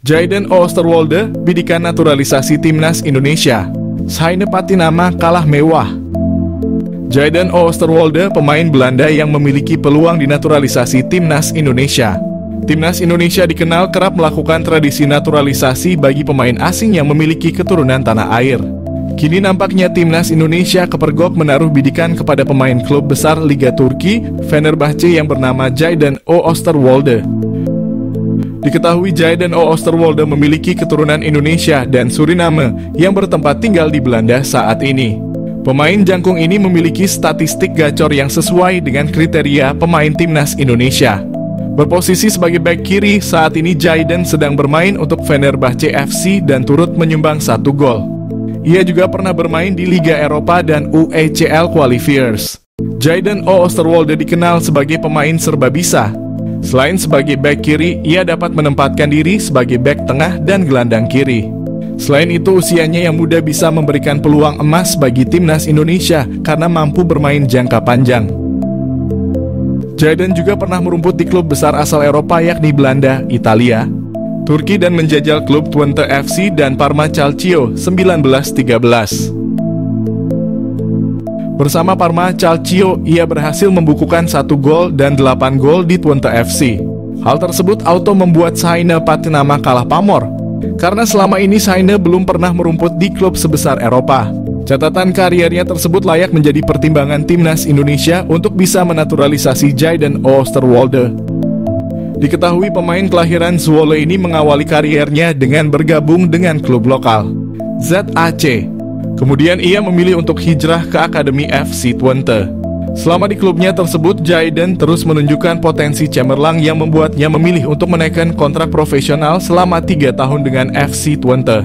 Jayden Oosterwolde, bidikan naturalisasi Timnas Indonesia. Saine Patinama kalah mewah. Jayden Oosterwolde, pemain Belanda yang memiliki peluang dinaturalisasi Timnas Indonesia. Timnas Indonesia dikenal kerap melakukan tradisi naturalisasi bagi pemain asing yang memiliki keturunan tanah air. Kini nampaknya Timnas Indonesia kepergok menaruh bidikan kepada pemain klub besar Liga Turki, Fenerbahce yang bernama Jayden Oosterwolde. Diketahui Jayden Oosterwolde memiliki keturunan Indonesia dan Suriname yang bertempat tinggal di Belanda saat ini. Pemain jangkung ini memiliki statistik gacor yang sesuai dengan kriteria pemain Timnas Indonesia. Berposisi sebagai bek kiri, saat ini Jayden sedang bermain untuk Fenerbahce FC dan turut menyumbang 1 gol. Ia juga pernah bermain di Liga Eropa dan UECL Qualifiers. Jayden Oosterwolde dikenal sebagai pemain serba bisa. Selain sebagai bek kiri, ia dapat menempatkan diri sebagai bek tengah dan gelandang kiri. Selain itu, usianya yang muda bisa memberikan peluang emas bagi Timnas Indonesia karena mampu bermain jangka panjang. Jayden juga pernah merumput di klub besar asal Eropa yakni Belanda, Italia, Turki dan menjajal klub Twente FC dan Parma Calcio 1913. Bersama Parma Calcio, ia berhasil membukukan 1 gol dan 8 gol di Twente FC. Hal tersebut auto membuat Saine Patinama kalah pamor, karena selama ini Saine belum pernah merumput di klub sebesar Eropa. Catatan kariernya tersebut layak menjadi pertimbangan Timnas Indonesia untuk bisa menaturalisasi Jayden Oosterwolde. Diketahui pemain kelahiran Zwolle ini mengawali kariernya dengan bergabung dengan klub lokal, ZAC. Kemudian ia memilih untuk hijrah ke Akademi FC Twente. Selama di klubnya tersebut, Jayden terus menunjukkan potensi cemerlang yang membuatnya memilih untuk menaikkan kontrak profesional selama 3 tahun dengan FC Twente.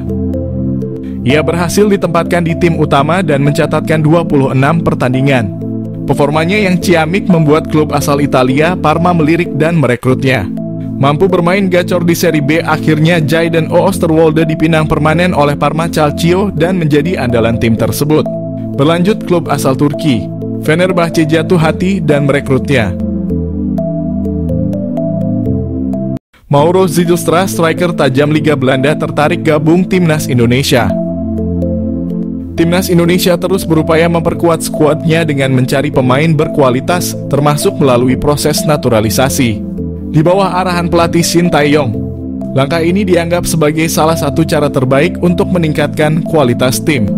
Ia berhasil ditempatkan di tim utama dan mencatatkan 26 pertandingan. Performanya yang ciamik membuat klub asal Italia, Parma, melirik dan merekrutnya. Mampu bermain gacor di Serie B, akhirnya Jayden Oosterwolde dipinang permanen oleh Parma Calcio dan menjadi andalan tim tersebut. Berlanjut, klub asal Turki, Fenerbahce jatuh hati dan merekrutnya. Mauro Zijlstra, striker tajam Liga Belanda, tertarik gabung Timnas Indonesia. Timnas Indonesia terus berupaya memperkuat skuadnya dengan mencari pemain berkualitas, termasuk melalui proses naturalisasi. Di bawah arahan pelatih Shin Tae-yong, langkah ini dianggap sebagai salah satu cara terbaik untuk meningkatkan kualitas tim.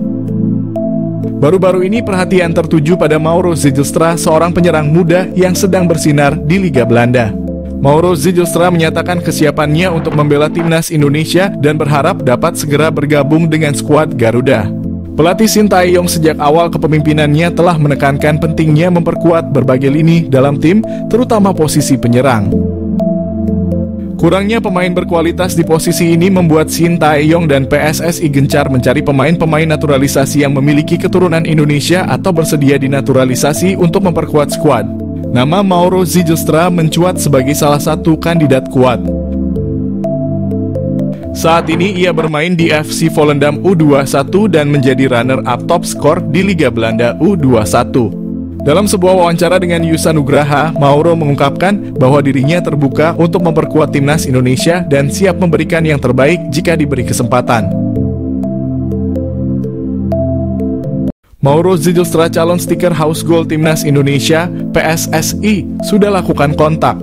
Baru-baru ini perhatian tertuju pada Mauro Zijlstra, seorang penyerang muda yang sedang bersinar di Liga Belanda. Mauro Zijlstra menyatakan kesiapannya untuk membela Timnas Indonesia dan berharap dapat segera bergabung dengan skuad Garuda. Pelatih Shin Tae-yong sejak awal kepemimpinannya telah menekankan pentingnya memperkuat berbagai lini dalam tim, terutama posisi penyerang. Kurangnya pemain berkualitas di posisi ini membuat Shin Tae-yong dan PSSI gencar mencari pemain-pemain naturalisasi yang memiliki keturunan Indonesia atau bersedia dinaturalisasi untuk memperkuat skuad. Nama Mauro Zijlstra mencuat sebagai salah satu kandidat kuat. Saat ini ia bermain di FC Volendam U21 dan menjadi runner-up top skor di Liga Belanda U21. Dalam sebuah wawancara dengan Yusa Nugraha, Mauro mengungkapkan bahwa dirinya terbuka untuk memperkuat Timnas Indonesia dan siap memberikan yang terbaik jika diberi kesempatan. Mauro Zijlstra, calon stiker House Goal Timnas Indonesia, PSSI, sudah lakukan kontak.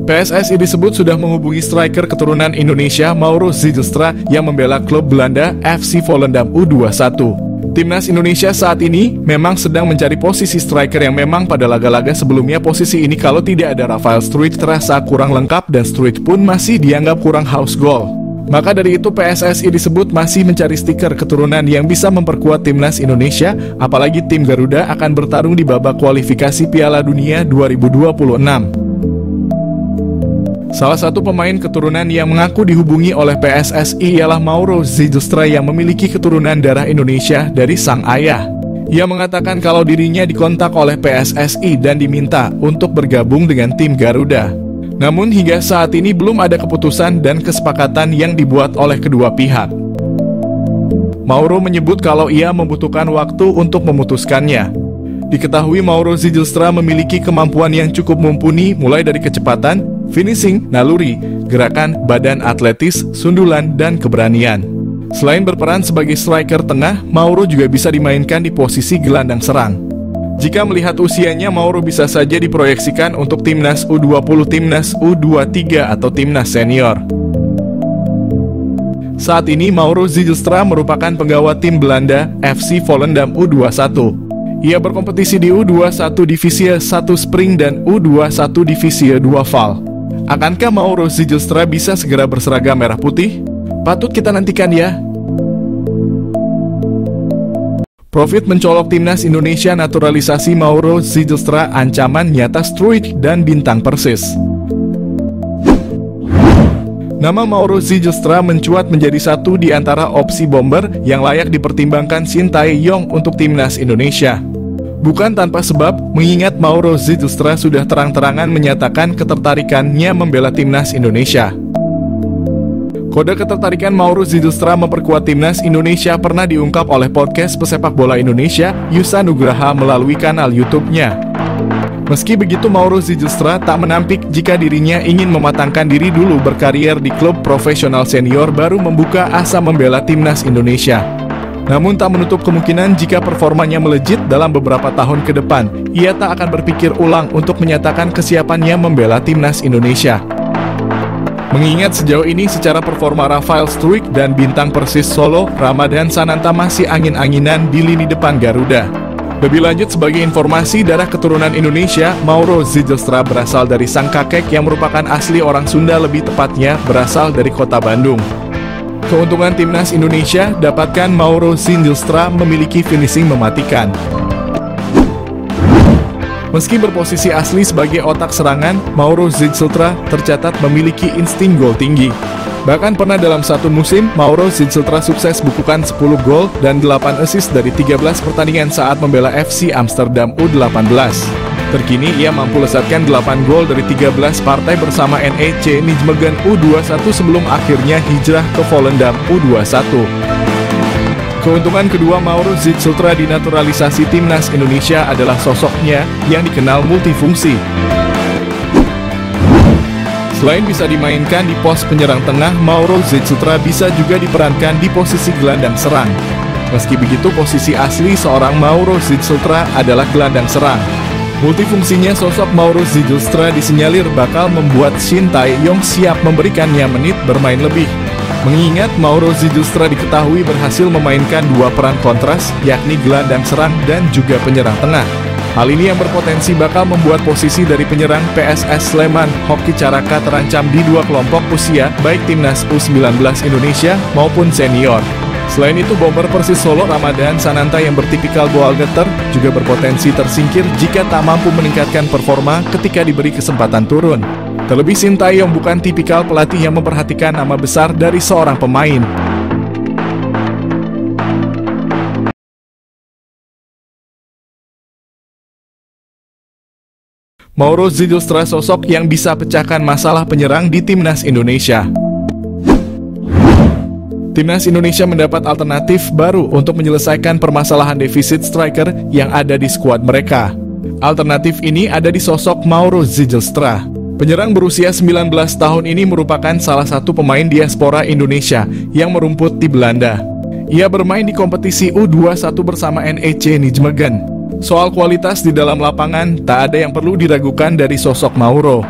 PSSI disebut sudah menghubungi striker keturunan Indonesia Mauro Zijlstra yang membela klub Belanda FC Volendam U21. Timnas Indonesia saat ini memang sedang mencari posisi striker yang memang pada laga-laga sebelumnya posisi ini kalau tidak ada Rafael Struijk terasa kurang lengkap dan Struijk pun masih dianggap kurang house goal. Maka dari itu PSSI disebut masih mencari stiker keturunan yang bisa memperkuat Timnas Indonesia, apalagi tim Garuda akan bertarung di babak kualifikasi Piala Dunia 2026. Salah satu pemain keturunan yang mengaku dihubungi oleh PSSI ialah Mauro Zijlstra yang memiliki keturunan darah Indonesia dari sang ayah. Ia mengatakan kalau dirinya dikontak oleh PSSI dan diminta untuk bergabung dengan tim Garuda. Namun hingga saat ini belum ada keputusan dan kesepakatan yang dibuat oleh kedua pihak. Mauro menyebut kalau ia membutuhkan waktu untuk memutuskannya. Diketahui Mauro Zijlstra memiliki kemampuan yang cukup mumpuni mulai dari kecepatan, finishing, naluri, gerakan, badan atletis, sundulan, dan keberanian. Selain berperan sebagai striker tengah, Mauro juga bisa dimainkan di posisi gelandang serang. Jika melihat usianya, Mauro bisa saja diproyeksikan untuk timnas U20, timnas U23, atau timnas senior. Saat ini Mauro Zijlstra merupakan penggawa tim Belanda FC Volendam U21. Ia berkompetisi di U21 Divisi 1 Spring dan U21 Divisi 2 Val. Akankah Mauro Zijlstra bisa segera berseragam merah putih? Patut kita nantikan ya. Profit mencolok timnas Indonesia naturalisasi Mauro Zijlstra, ancaman nyata Struijk dan bintang Persis. Nama Mauro Zijlstra mencuat menjadi satu di antara opsi bomber yang layak dipertimbangkan Shin Tae-yong untuk timnas Indonesia. Bukan tanpa sebab, mengingat Mauro Zijlstra sudah terang-terangan menyatakan ketertarikannya membela timnas Indonesia. Kode ketertarikan Mauro Zijlstra memperkuat timnas Indonesia pernah diungkap oleh podcast pesepak bola Indonesia, Yusa Nugraha, melalui kanal YouTube-nya. Meski begitu, Mauro Zijlstra tak menampik jika dirinya ingin mematangkan diri dulu berkarier di klub profesional senior baru membuka asa membela timnas Indonesia. Namun tak menutup kemungkinan jika performanya melejit dalam beberapa tahun ke depan, ia tak akan berpikir ulang untuk menyatakan kesiapannya membela timnas Indonesia. Mengingat sejauh ini secara performa Rafael Struijk dan bintang Persis Solo, Ramadan Sananta masih angin-anginan di lini depan Garuda. Lebih lanjut, sebagai informasi, darah keturunan Indonesia, Mauro Zijlstra berasal dari sang kakek yang merupakan asli orang Sunda, lebih tepatnya berasal dari kota Bandung. Keuntungan timnas Indonesia, dapatkan Mauro Zijlstra memiliki finishing mematikan. Meski berposisi asli sebagai otak serangan, Mauro Zijlstra tercatat memiliki insting gol tinggi. Bahkan pernah dalam satu musim, Mauro Zijlstra sukses bukukan 10 gol dan 8 assist dari 13 pertandingan saat membela FC Amsterdam U18. Terkini ia mampu lesatkan 8 gol dari 13 partai bersama NEC Nijmegen U21 sebelum akhirnya hijrah ke Volendam U21. Keuntungan kedua Mauro Zijlstra di naturalisasi timnas Indonesia adalah sosoknya yang dikenal multifungsi. Selain bisa dimainkan di pos penyerang tengah, Mauro Zijlstra bisa juga diperankan di posisi gelandang serang. Meski begitu, posisi asli seorang Mauro Zijlstra adalah gelandang serang. Multifungsinya sosok Mauro Zijlstra disinyalir bakal membuat Shin Tae-yong siap memberikannya menit bermain lebih. Mengingat Mauro Zijlstra diketahui berhasil memainkan dua peran kontras, yakni gelandang serang dan juga penyerang tengah. Hal ini yang berpotensi bakal membuat posisi dari penyerang PSS Sleman, Hoki Caraka, terancam di dua kelompok usia, baik timnas U19 Indonesia maupun senior. Selain itu, bomber Persis Solo Ramadan Sananta yang bertipikal ball getter juga berpotensi tersingkir jika tak mampu meningkatkan performa ketika diberi kesempatan turun. Terlebih Shin Tae-yong bukan tipikal pelatih yang memperhatikan nama besar dari seorang pemain. Mauro Zijlstra sosok yang bisa pecahkan masalah penyerang di timnas Indonesia. Timnas Indonesia mendapat alternatif baru untuk menyelesaikan permasalahan defisit striker yang ada di skuad mereka. Alternatif ini ada di sosok Mauro Zijlstra. Penyerang berusia 19 tahun ini merupakan salah satu pemain diaspora Indonesia yang merumput di Belanda. Ia bermain di kompetisi U21 bersama NEC Nijmegen. Soal kualitas di dalam lapangan, tak ada yang perlu diragukan dari sosok Mauro.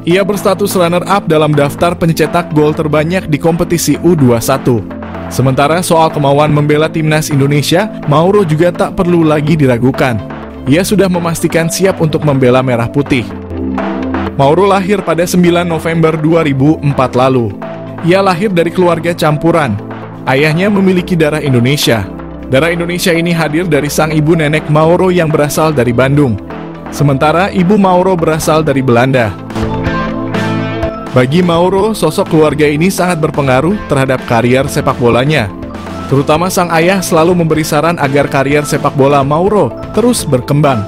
Ia berstatus runner-up dalam daftar pencetak gol terbanyak di kompetisi U21. Sementara soal kemauan membela timnas Indonesia, Mauro juga tak perlu lagi diragukan. Ia sudah memastikan siap untuk membela merah putih. Mauro lahir pada 9 November 2004 lalu. Ia lahir dari keluarga campuran. Ayahnya memiliki darah Indonesia. Darah Indonesia ini hadir dari sang ibu nenek Mauro yang berasal dari Bandung. Sementara ibu Mauro berasal dari Belanda. Bagi Mauro, sosok keluarga ini sangat berpengaruh terhadap karier sepak bolanya. Terutama sang ayah selalu memberi saran agar karier sepak bola Mauro terus berkembang.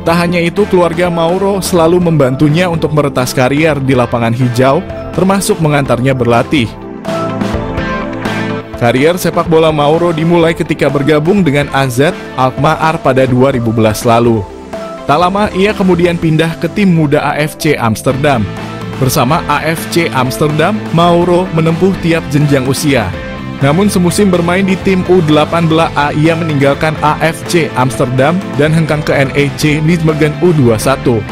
Tak hanya itu, keluarga Mauro selalu membantunya untuk meretas karier di lapangan hijau, termasuk mengantarnya berlatih. Karier sepak bola Mauro dimulai ketika bergabung dengan AZ Alkmaar pada 2011 lalu. Tak lama ia kemudian pindah ke tim muda AFC Amsterdam. Bersama AFC Amsterdam, Mauro menempuh tiap jenjang usia. Namun semusim bermain di tim U18A ia meninggalkan AFC Amsterdam dan hengkang ke NEC Nijmegen U21.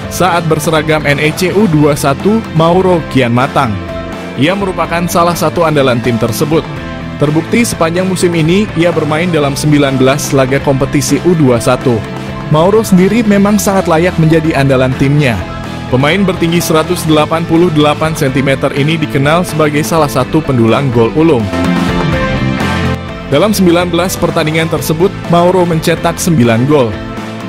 Saat berseragam NEC U21, Mauro kian matang. Ia merupakan salah satu andalan tim tersebut. Terbukti sepanjang musim ini ia bermain dalam 19 laga kompetisi U21. Mauro sendiri memang sangat layak menjadi andalan timnya. Pemain bertinggi 188 cm ini dikenal sebagai salah satu pendulang gol ulung. Dalam 19 pertandingan tersebut, Mauro mencetak 9 gol.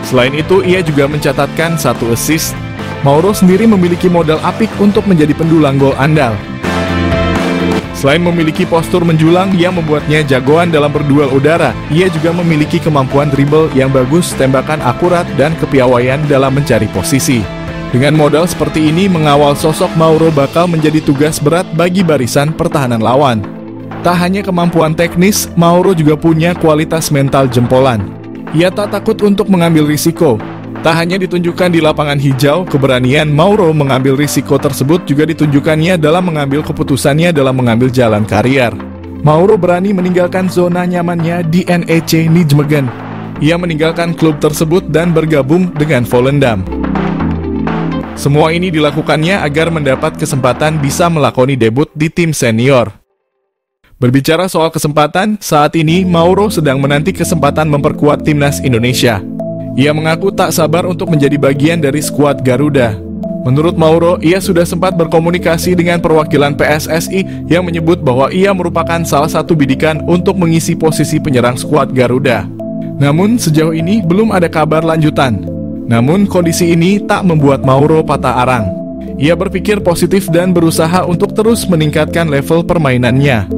Selain itu, ia juga mencatatkan 1 assist. Mauro sendiri memiliki modal apik untuk menjadi pendulang gol andal. Selain memiliki postur menjulang yang membuatnya jagoan dalam berduel udara, ia juga memiliki kemampuan dribble yang bagus, tembakan akurat, dan kepiawaian dalam mencari posisi. Dengan modal seperti ini, mengawal sosok Mauro bakal menjadi tugas berat bagi barisan pertahanan lawan. Tak hanya kemampuan teknis, Mauro juga punya kualitas mental jempolan. Ia tak takut untuk mengambil risiko. Tak hanya ditunjukkan di lapangan hijau, keberanian Mauro mengambil risiko tersebut juga ditunjukkannya dalam mengambil keputusannya dalam mengambil jalan karier. Mauro berani meninggalkan zona nyamannya di NEC Nijmegen. Ia meninggalkan klub tersebut dan bergabung dengan Volendam. Semua ini dilakukannya agar mendapat kesempatan bisa melakoni debut di tim senior. Berbicara soal kesempatan, saat ini Mauro sedang menanti kesempatan memperkuat timnas Indonesia. Ia mengaku tak sabar untuk menjadi bagian dari skuad Garuda. Menurut Mauro, ia sudah sempat berkomunikasi dengan perwakilan PSSI yang menyebut bahwa ia merupakan salah satu bidikan untuk mengisi posisi penyerang skuad Garuda. Namun sejauh ini belum ada kabar lanjutan. Namun kondisi ini tak membuat Mauro patah arang. Ia berpikir positif dan berusaha untuk terus meningkatkan level permainannya.